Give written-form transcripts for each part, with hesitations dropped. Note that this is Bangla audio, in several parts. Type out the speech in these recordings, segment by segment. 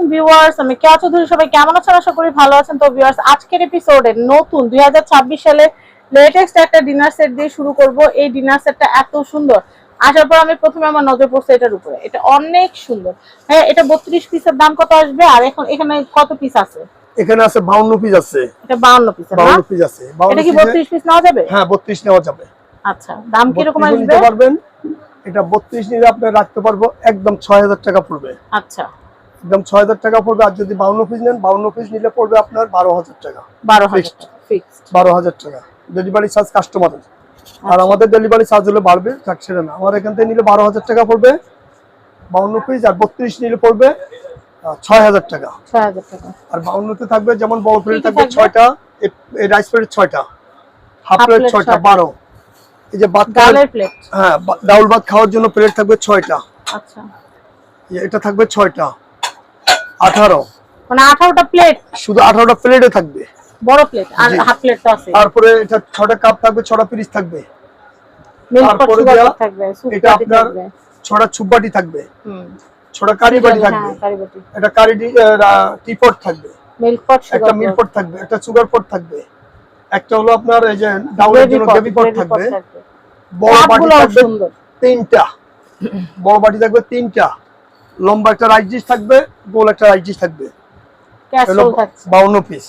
আলাইকুম ভিউয়ার্স, আমি কেয়া চৌধুরী। সবাই কেমন আছেন? আশা করি ভালো আছেন। তো ভিউয়ার্স, আজকের এপিসোডে নতুন 2026 সালে লেটেস্ট একটা ডিনার সেট দিয়ে শুরু করব। এই ডিনার সেটটা এত সুন্দর, আসার পর আমি প্রথমে আমার নজর পড়ছে এটার উপরে। এটা অনেক সুন্দর। হ্যাঁ, এটা 32 পিসের দাম কত আসবে? আর এখন এখানে কত পিস আছে? এখানে আছে 52 পিস আছে। এটা 52 পিস না? 52 পিস আছে। এটা কি 32 পিস নেওয়া যাবে? হ্যাঁ, 32 নেওয়া যাবে। আচ্ছা, দাম কি রকম আসবে? নিতে পারবেন। এটা 32 নিলে আপনি রাখতে পারবো একদম 6000 টাকা পড়বে। আচ্ছা, একদম 6000 টাকা পড়বে। আর যদি 52 পিস নেন, 52 পিস নিলে পড়বে আপনার 12000 টাকা। 12000 ফিক্সড। 12000 টাকা ডেলিভারি চার্জ কাস্টমারের। আর আমাদের ডেলিভারি চার্জ হলে বাড়বে, থাকছে না। আমার এখান থেকে নিলে 12000 টাকা পড়বে 52 পিস। আর 32 নিলে পড়বে 6000 টাকা। 6000 টাকা। আর 52 তে থাকবে যেমন বড় প্লেট থাকবে 6টা, এই রাইস প্লেট 6টা, হাফ প্লেট 6টা, 12। এই যে ভাত ডালের প্লেট, হ্যাঁ, ডাউল ভাত খাওয়ার জন্য প্লেট থাকবে 6টা। আচ্ছা, এটা থাকবে 6টা, 18। মানে 18টা প্লেট, শুধু 18টা প্লেটে থাকবে, বড় প্লেট। আর হাফ প্লেট তো আছে। তারপরে এটা 6টা কাপ থাকবে, 6টা পিস থাকবে। তারপরে থাকবে এটা আপনার 6টা ছুপবাটি থাকবে, 6টা কারি বাটি থাকবে। এটা কারি টিপট থাকবে, মিল্ক পট, একটা মিল্ক পট থাকবে, একটা সুগার পট থাকবে, একটা হলো আপনার এই যে ডাউলের জন্য গ্রেভি পট থাকবে। বড় বাটি থাকবে 3টা, বড় বাটি থাকবে 3টা। লম্বা একটা রাইস ডিশ থাকবে, গোল একটা রাইস ডিশ থাকবে। ক্যাসরোল থাকছে 52 পিস।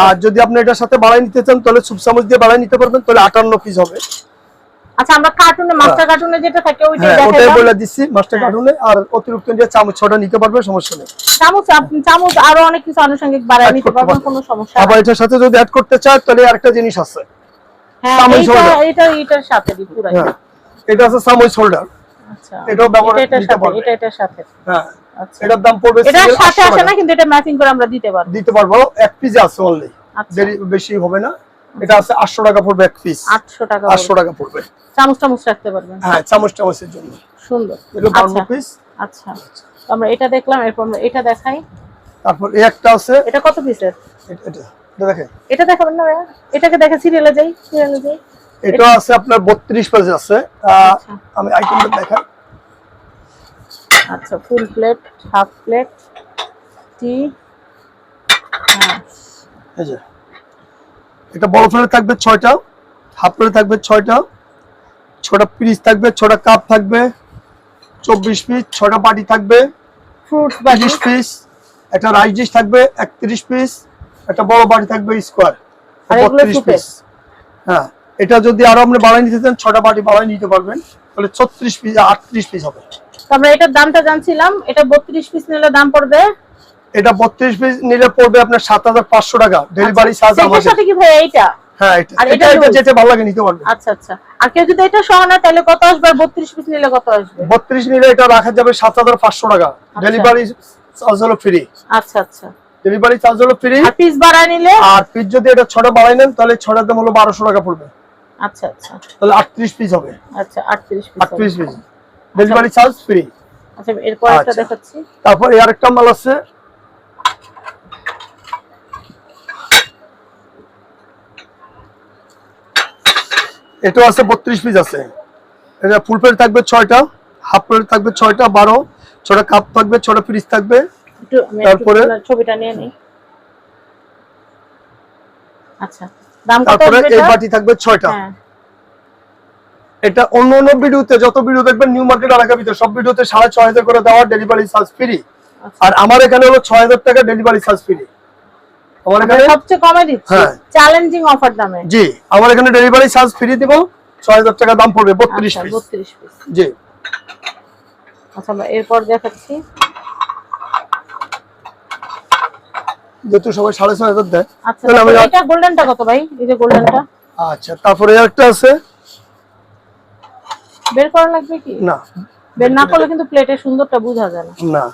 আর যদি আপনি এটার সাথে বাড়াই নিতে চান তাহলে সুপ চামচ দিয়ে বাড়াই নিতে পারবেন, তাহলে 58 পিস হবে। আচ্ছা, আমরা কার্টুনে মাস্টার কার্টুনে যেটা থাকে ওইটাই দেখাই, ওটাই বলে দিচ্ছি মাস্টার কার্টুনে। আর অতিরিক্ত দিয়ে চামচ 6টা নিতে পারবে, সমস্যা নেই। চামচ আরো অনেক কিছু আনুষঙ্গিক বাড়ায় নিতে পারবেন, কোনো সমস্যা আবার এটার সাথে যদি অ্যাড করতে চায় তাহলে আরেকটা জিনিস আছে। হ্যাঁ, এটার সাথে পুরো। হ্যাঁ, এটা আছে চামচ হোল্ডার। আচ্ছা, এটাও ব্যবহার নিতে পারবে। এটার সাথে। হ্যাঁ, আচ্ছা, এটার দাম পড়বে, এটার সাথে আসে না, কিন্তু এটা ম্যাচিং করে আমরা দিতে পারবো। এক পিস আছে অনলি, বেশি হবে না। এটা আছে 800 টাকা পড়বে এক পিস। 800 টাকা পড়বে। চামচ রাখতে পারবেন। হ্যাঁ, চামচের জন্য সুন্দর। এটা 52 পিস। আচ্ছা, আমরা এটা দেখলাম, এরপর আমরা এটা দেখাই। তারপর এই একটা আছে। এটা কত পিসের? এটা দেখেন, এটা দেখাবেন না ভাইয়া? এটাকে দেখে সিরিয়ালে যাই। এটা আছে আপনার 32 পিস আছে। আমি আইটেমটা দেখাই। আচ্ছা, ফুল প্লেট, হাফ প্লেট, টি। এই যে এটা বড় প্লেট থাকবে 6টা, হাফ প্লেট থাকবে 6টা, 6টা পিস থাকবে, 6টা কাপ থাকবে 24 পিস, 6টা বাটি থাকবে ফ্রুটস 30 পিস, একটা রাইস ডিশ থাকবে 31 পিস, একটা বড় বাটি থাকবে স্কয়ার 32 পিস। হ্যাঁ, এটা যদি আরো আপনি বাড়াই নিতে চান 6টা বাটি বাড়াই নিতে পারবেন, তাহলে 36 পিস 38 পিস হবে। তো আমরা এটার দামটা জানছিলাম। এটা 32 পিস নিলে দাম পড়বে, এটা 32 পিস নিলে পড়বে আপনার 7500 টাকা ডেলিভারি চার্জ আমাদের। এর সাথে কি ভাই এইটা? হ্যাঁ, এটা যেটা ভালো লাগে নিতে পারবেন। আচ্ছা আচ্ছা। আর কেউ যদি এটা সহ না তাহলে কত আসবে? 32 পিস নিলে কত আসবে? 32 নিলে এটা রাখা যাবে 7500 টাকা। ডেলিভারি চার্জ হলো ফ্রি। আচ্ছা আচ্ছা, ডেলিভারি চার্জ হলো ফ্রি। আর পিস বাড়ায় নিলে? আর পিস যদি এটা 6টা বাড়াই নেন তাহলে 6টার দাম হলো 1200 টাকা পড়বে। আচ্ছা আচ্ছা, তাহলে 38 পিস হবে। আচ্ছা, 38 পিস ডেলিভারি চার্জ ফ্রি। আচ্ছা, এরপর একটা দেখাচ্ছি। তারপর এই আরেকটা মাল আছে। এটা আছে 32 পিস আছে। এটা ফুল প্লেট থাকবে 6টা, হাফ প্লেট থাকবে 6টা, 12, 6টা কাপ থাকবে, 6টা পিস থাকবে। তারপরে ছবিটা নিয়ে নেই। আচ্ছা, দাম কত? তারপরে এই বাটি থাকবে 6টা। হ্যাঁ, এটা অন্য ভিডিওতে যত ভিডিও দেখবেন নিউ মার্কেট এলাকা ভিতরে সব ভিডিওতে 6500 করে দেওয়া, ডেলিভারি চার্জ ফ্রি। আর আমার এখানে হলো 6000 টাকা ডেলিভারি চার্জ ফ্রি। আমার এখানে সবচেয়ে কমে দিচ্ছি, চ্যালেঞ্জিং অফার দামে। জি, আমার এখানে ডেলিভারি চার্জ ফ্রি দিব। 6000 টাকা দাম পড়বে 32 পিস। 32 পিস। জি। আচ্ছা, আমরা এরপর দেখাচ্ছি। যেহেতু সবাই 6500 দেয়। আচ্ছা, এটা গোল্ডেনটা কত ভাই? এই যে গোল্ডেনটা। আচ্ছা, তারপরে একটা আছে। বের করা লাগবে কি? না, বের না করলে কিন্তু প্লেটের সুন্দরটা বোঝা যায় না। না,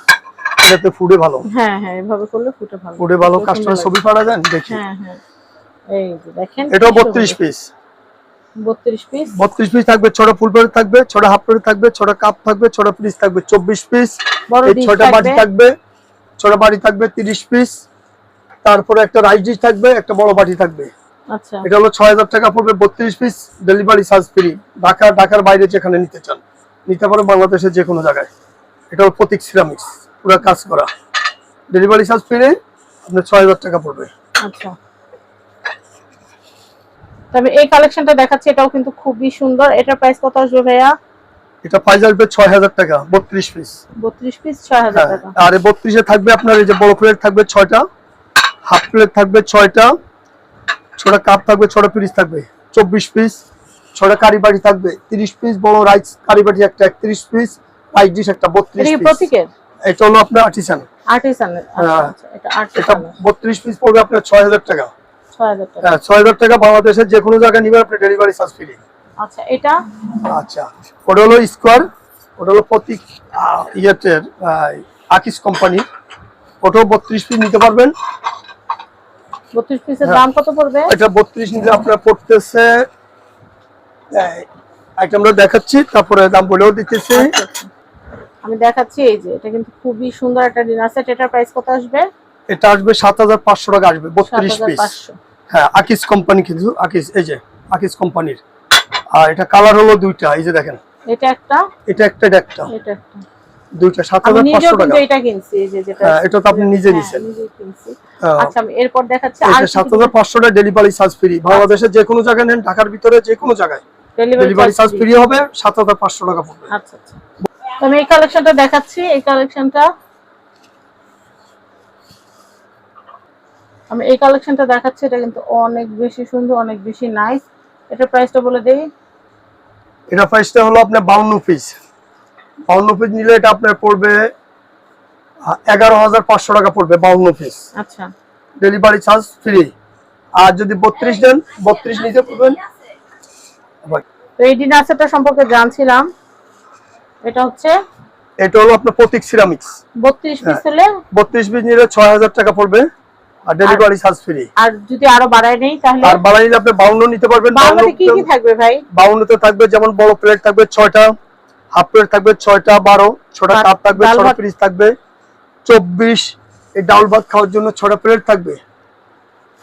এটাতে ফুডে ভালো। হ্যাঁ হ্যাঁ, এভাবে করলে ফুডে ভালো কাস্টমার ছবি পাড়া দেন দেখি। হ্যাঁ হ্যাঁ, এই যে দেখেন, এটা 32 পিস। 32 পিস। 32 পিস থাকবে, 6টা ফুল প্লেট থাকবে, 6টা হাফ প্লেট থাকবে, 6টা কাপ থাকবে, 6টা পিস থাকবে 24 পিস, এই 6টা বাটি থাকবে, 6টা বাটি থাকবে 30 পিস। তারপরে একটা রাইস ডিশ থাকবে, একটা বড় বাটি থাকবে। আচ্ছা, এটা হলো 6000 টাকা পড়বে 32 পিস, ডেলিভারি চার্জ ফ্রি। ঢাকার বাইরে যেখানে নিতে চান নিতে পারো, বাংলাদেশের যে কোনো জায়গায়। এটা হলো প্রতীক সিরামিক্স, পুরো কাজ করা। ডেলিভারি চার্জ ফ্রি, আপনার 6000 টাকা পড়বে। আচ্ছা, তবে এই কালেকশনটা দেখাচ্ছি, এটাও কিন্তু খুবই সুন্দর। এটার প্রাইস কত আসবে ভাইয়া? এটা প্রাইস আসবে 6000 টাকা, 32 পিস। 32 পিস 6000 টাকা। আর এই 32 এ থাকবে আপনার এই যে বড় প্লেট থাকবে 6টা, হাফ প্লেট থাকবে 6টা, ছোট কাপ থাকবে, ছোট পিস থাকবে 24 পিস, ছোট কারি বাটি থাকবে 30 পিস, বড় রাইস কারি বাটি একটা 31 পিস, রাইস ডিশ একটা 32 এটা কি পিস। প্রতীকের? এটা হলো আপনার আর্টিসান। আর্টিসানের। আচ্ছা, এটা এটা আর্টিসানের। 32 পিস পড়বে আপনার 6000 টাকা। 6000 টাকা। হ্যাঁ, 6000 টাকা, বাংলাদেশের যে কোনো জায়গায় নিবে আপনি ডেলিভারি চার্জ ফ্রি। আচ্ছা, এটা আচ্ছা, ওটা হলো স্কোয়ার, ওটা হলো প্রতীক ইয়েটের আকিস কোম্পানি, ওটাও 32 পিস নিতে পারবেন। 32 পিসের দাম কত পড়বে? এটা 32 নিলে আপনার পড়তেছে, একটা আমরা দেখাচ্ছি, তারপরে দাম বলেও দিতেছি। আচ্ছা, আমি দেখাচ্ছি। এই যে এটা কিন্তু খুবই সুন্দর একটা ডিনার সেট। এটার প্রাইস কত আসবে? এটা আসবে 7500 টাকা আসবে, 32 পিস। 7500। হ্যাঁ, আকিস কোম্পানি, কিন্তু আকিস, এই যে আকিস কোম্পানির। আর এটা কালার হলো দুইটা, এই যে দেখেন, এটা একটা, এটা একটা, এটা একটা, এটা একটা, দুইটা আমি নিজেও 7500 টাকা। কিন্তু এটা কিনছি, এই যে যেটা। হ্যাঁ, এটা তো আপনি নিজে নিছেন। নিজেই কিনছি। হ্যাঁ। আচ্ছা, আমি এরপর দেখাচ্ছি। আর এটা 7500 টাকা ডেলিভারি চার্জ ফ্রি, বাংলাদেশের যে কোনো জায়গায় নেন, ঢাকার ভিতরে যে কোনো জায়গায় ডেলিভারি চার্জ ফ্রি হবে, 7500 টাকা পড়বে। আচ্ছা আচ্ছা, তো আমি এই কালেকশনটা দেখাচ্ছি। এই কালেকশনটা দেখাচ্ছি, এটা কিন্তু অনেক বেশি সুন্দর, অনেক বেশি নাইস। এটা প্রাইসটা বলে দেই। এটা প্রাইসটা হলো আপনার 52 পিস। 52 পিস নিলে এটা আপনার পড়বে 11500 টাকা পড়বে, 52 পিস। আচ্ছা, ডেলিভারি চার্জ ফ্রি। আর যদি 32 দেন, 32 নিতে পারবেন। তো এই ডিনার সেটটা সম্পর্কে জানছিলাম। এটা হচ্ছে, এটা হলো আপনার প্রতীক সিরামিক্স। 32 পিস হলে 32 পিস নিলে 6000 টাকা পড়বে, আর ডেলিভারি চার্জ ফ্রি। আর যদি আরো বাড়ায় নেই তাহলে? আর বাড়াই নিলে আপনি 52 নিতে পারবেন। 52 কি কি থাকবে ভাই? 52 তে থাকবে যেমন বড় প্লেট থাকবে 6টা, হাফ প্লেট থাকবে 6টা, 12 ছোট কাপ থাকবে, ছোট পিস থাকবে 24, এই ডাউল ভাত খাওয়ার জন্য 6টা প্লেট থাকবে,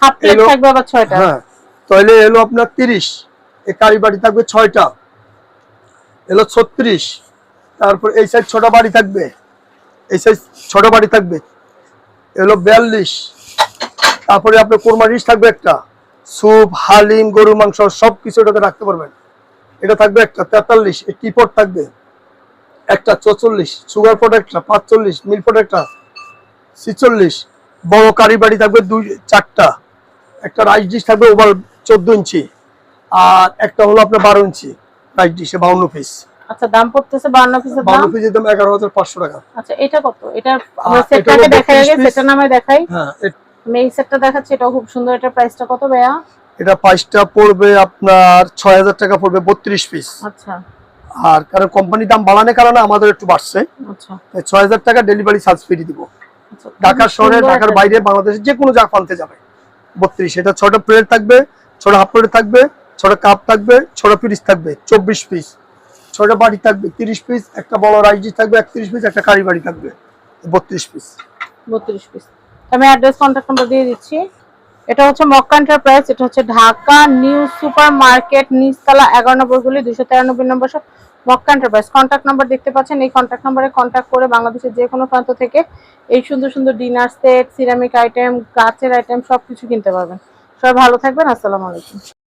হাফ প্লেট থাকবে আবার 6টা। হ্যাঁ, তাহলে এলো আপনার 30, এই কারি বাটি থাকবে 6টা, এলো 36। তারপর এই সাইড ছোট বাড়ি থাকবে, এই সাইড ছোট বাড়ি থাকবে, এলো 42। তারপরে আপনার কোরমা ডিশ থাকবে একটা, স্যুপ, হালিম, গরু মাংস সবকিছু এটাতে রাখতে পারবেন। এটা থাকবে একটা 43, এই টিপট থাকবে একটা 44, সুগার পট একটা 45, মিল্ক পট একটা 46, বড় কারি বাড়ি থাকবে 4টা, একটা রাইস ডিশ থাকবে ওভার 14 ইঞ্চি, আর একটা হলো আপনার 12 ইঞ্চি রাইস ডিশে 52 পিস। আচ্ছা, দাম পড়তেছে 52 পিসের দাম। 52 পিসের দাম 11500 টাকা। আচ্ছা, এটা কত? এটা আমরা সেটটাকে দেখাই আগে, সেটটা নামে দেখাই। হ্যাঁ, আমি এই সেটটা দেখাচ্ছি, এটাও খুব সুন্দর। এটা প্রাইসটা কত ভাইয়া? এটা প্রাইসটা পড়বে আপনার 6000 টাকা পড়বে, 32 পিস। আচ্ছা, আর কারণ কোম্পানি দাম বাড়ানোর কারণে আমাদের একটু বাড়ছে। আচ্ছা, 6000 টাকা ডেলিভারি চার্জ ফ্রি দিব। আচ্ছা, ঢাকা শহরে, ঢাকার বাইরে, বাংলাদেশের যে কোনো জায়গা পানতে যাবে 32। এটা ছোট প্লেট থাকবে, ছোট হাফ প্লেট থাকবে, ছোট কাপ থাকবে, ছোট পিস থাকবে 24 পিস, ছোট বাটি থাকবে 30 পিস, একটা বড় রাইস ডিশ থাকবে 31 পিস, একটা কারি বাটি থাকবে 32 পিস। 32 পিস। আমি অ্যাড্রেস, কন্ট্যাক্ট নাম্বার দিয়ে দিচ্ছি। এটা হচ্ছে মক্কা এন্টারপ্রাইজ, এটা হচ্ছে ঢাকা নিউ সুপার মার্কেট, নিচতলা 11 নম্বর গলি, 293 নম্বর shop, Mecca enterprise. Contact number দেখতে পাচ্ছেন, এই কন্ট্যাক্ট নাম্বারে কন্ট্যাক্ট করে বাংলাদেশের যে কোনো প্রান্ত থেকে এই সুন্দর সুন্দর ডিনার সেট, সিরামিক আইটেম, কাচের আইটেম সবকিছু কিনতে পারবেন। সবাই ভালো থাকবেন। আসসালামু আলাইকুম।